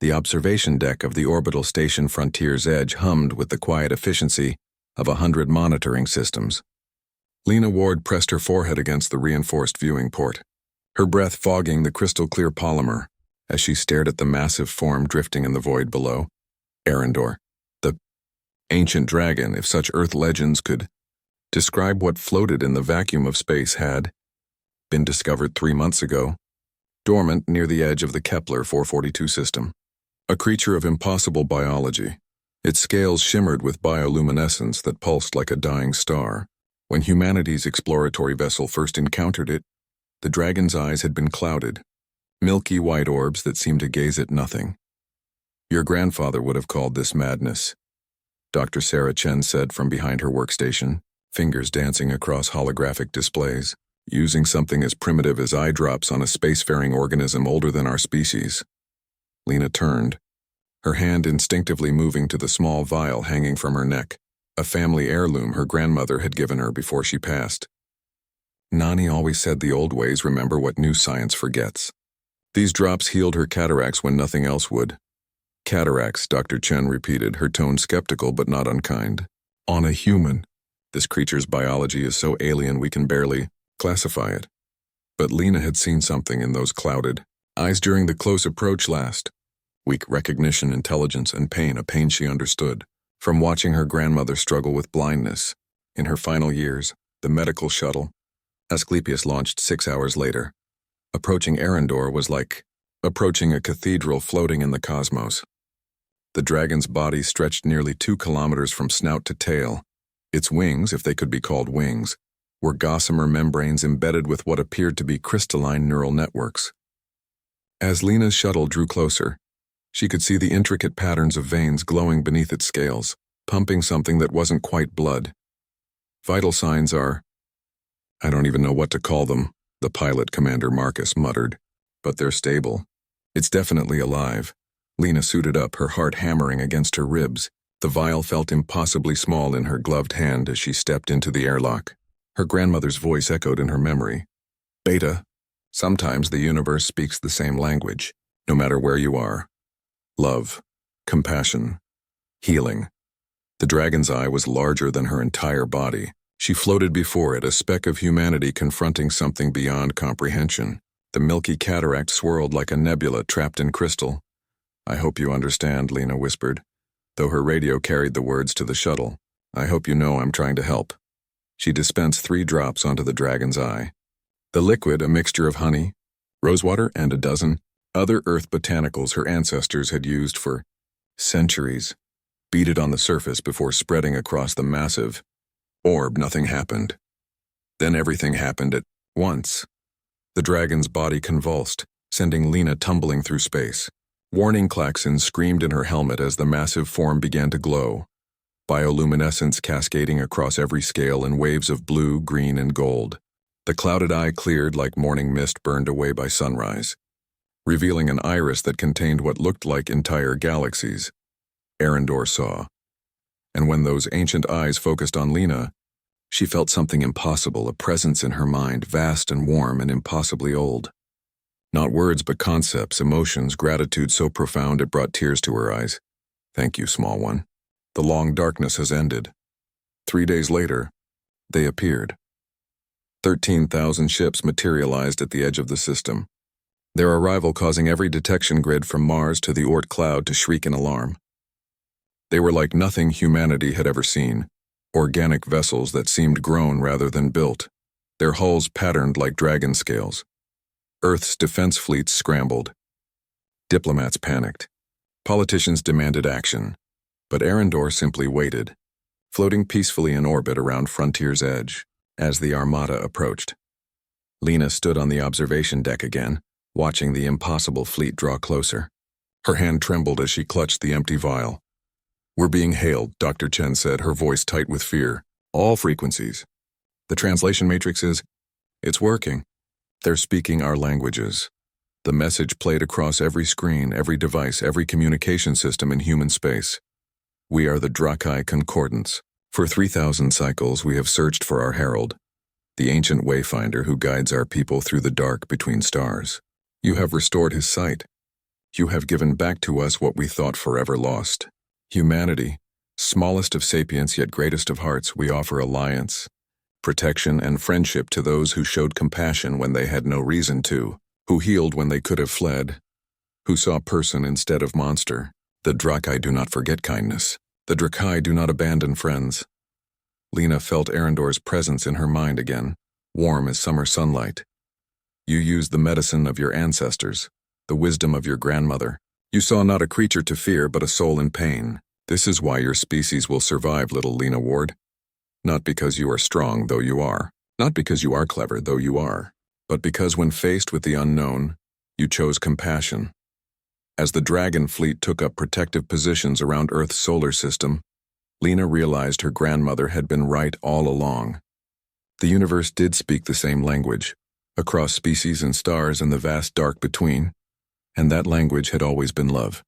The observation deck of the orbital station Frontier's Edge hummed with the quiet efficiency of 100 monitoring systems. Lena Ward pressed her forehead against the reinforced viewing port, her breath fogging the crystal-clear polymer as she stared at the massive form drifting in the void below. Arendor, the ancient dragon, if such Earth legends could describe what floated in the vacuum of space, had been discovered 3 months ago, dormant near the edge of the Kepler 442 system. A creature of impossible biology, its scales shimmered with bioluminescence that pulsed like a dying star. When humanity's exploratory vessel first encountered it, the dragon's eyes had been clouded, milky white orbs that seemed to gaze at nothing. Your grandfather would have called this madness, Dr. Sarah Chen said from behind her workstation, fingers dancing across holographic displays, using something as primitive as eye drops on a spacefaring organism older than our species. Lena turned, her hand instinctively moving to the small vial hanging from her neck, a family heirloom her grandmother had given her before she passed. Nani always said the old ways remember what new science forgets. These drops healed her cataracts when nothing else would. Cataracts, Dr. Chen repeated, her tone skeptical but not unkind. On a human. This creature's biology is so alien we can barely classify it. But Lena had seen something in those clouded eyes during the close approach last. Weak recognition, intelligence, and pain, a pain she understood, from watching her grandmother struggle with blindness. In her final years, the medical shuttle, Asclepius, launched 6 hours later. Approaching Arendor was like approaching a cathedral floating in the cosmos. The dragon's body stretched nearly 2 kilometers from snout to tail. Its wings, if they could be called wings, were gossamer membranes embedded with what appeared to be crystalline neural networks. As Lena's shuttle drew closer, she could see the intricate patterns of veins glowing beneath its scales, pumping something that wasn't quite blood. Vital signs are, I don't even know what to call them, the pilot, Commander Marcus, muttered, but they're stable. It's definitely alive. Lena suited up, her heart hammering against her ribs. The vial felt impossibly small in her gloved hand as she stepped into the airlock. Her grandmother's voice echoed in her memory. Beta, sometimes the universe speaks the same language, no matter where you are. Love, compassion, healing. The dragon's eye was larger than her entire body. She floated before it, a speck of humanity confronting something beyond comprehension. The milky cataract swirled like a nebula trapped in crystal. I hope you understand, Lena whispered, though her radio carried the words to the shuttle. I hope you know I'm trying to help. She dispensed 3 drops onto the dragon's eye. The liquid, a mixture of honey, rosewater, and a dozen other earth botanicals her ancestors had used for centuries, beaded on the surface before spreading across the massive orb. Nothing happened. Then everything happened at once. The dragon's body convulsed, sending Lena tumbling through space. Warning klaxons screamed in her helmet as the massive form began to glow, bioluminescence cascading across every scale in waves of blue, green, and gold. The clouded eye cleared like morning mist burned away by sunrise, revealing an iris that contained what looked like entire galaxies. Arendor saw. And when those ancient eyes focused on Lena, she felt something impossible, a presence in her mind, vast and warm and impossibly old. Not words, but concepts, emotions, gratitude so profound it brought tears to her eyes. Thank you, small one. The long darkness has ended. 3 days later, they appeared. 13,000 ships materialized at the edge of the system, their arrival causing every detection grid from Mars to the Oort cloud to shriek in alarm. They were like nothing humanity had ever seen, organic vessels that seemed grown rather than built, their hulls patterned like dragon scales. Earth's defense fleets scrambled. Diplomats panicked. Politicians demanded action. But Arendor simply waited, floating peacefully in orbit around Frontier's Edge as the armada approached. Lena stood on the observation deck again, watching the impossible fleet draw closer. Her hand trembled as she clutched the empty vial. We're being hailed, Dr. Chen said, her voice tight with fear. All frequencies. The translation matrix is, it's working. They're speaking our languages. The message played across every screen, every device, every communication system in human space. We are the Drakai Concordance. For 3,000 cycles we have searched for our herald, the ancient wayfinder who guides our people through the dark between stars. You have restored his sight. You have given back to us what we thought forever lost. Humanity, smallest of sapience yet greatest of hearts, we offer alliance, protection, and friendship to those who showed compassion when they had no reason to, who healed when they could have fled, who saw person instead of monster. The Drakai do not forget kindness. The Drakai do not abandon friends. Lena felt Arendor's presence in her mind again, warm as summer sunlight. You used the medicine of your ancestors, the wisdom of your grandmother. You saw not a creature to fear, but a soul in pain. This is why your species will survive, little Lena Ward. Not because you are strong, though you are. Not because you are clever, though you are. But because when faced with the unknown, you chose compassion. As the dragon fleet took up protective positions around Earth's solar system, Lena realized her grandmother had been right all along. The universe did speak the same language, across species and stars and the vast dark between, and that language had always been love.